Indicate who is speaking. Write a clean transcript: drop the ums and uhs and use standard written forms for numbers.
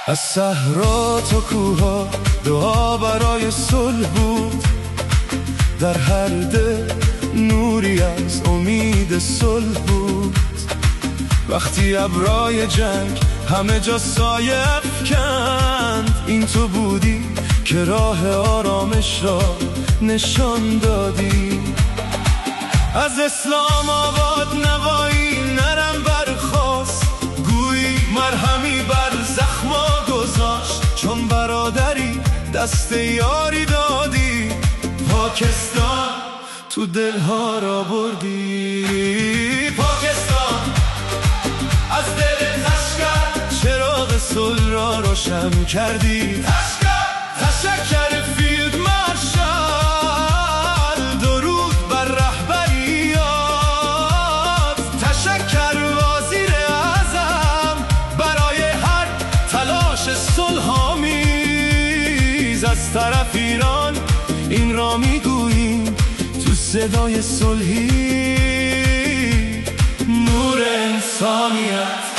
Speaker 1: از صحرا تا کوها دعا برای صلح بود، در هر دل نوری از امید صلح بود. وقتی ابرای جنگ همه جا سایه افکند، این تو بودی که راه آرامش را نشان دادی. از اسلام آباد نوایی نرم برخاست، گویی مرهمی بر زخما گذاشت. چون برادری دست یاری دادی، پاکستان تو دلها را بردی. پاکستان از دل تشکر چراغ صلح را روشن کردی. تشکر فیلد مارشال، درود بر رهبریات. تشکر وزیر اعظم برای هر تلاش صلح‌آمیز. از طرف ایران این را میگوییم تو صدای صلحی، نور انسانیت.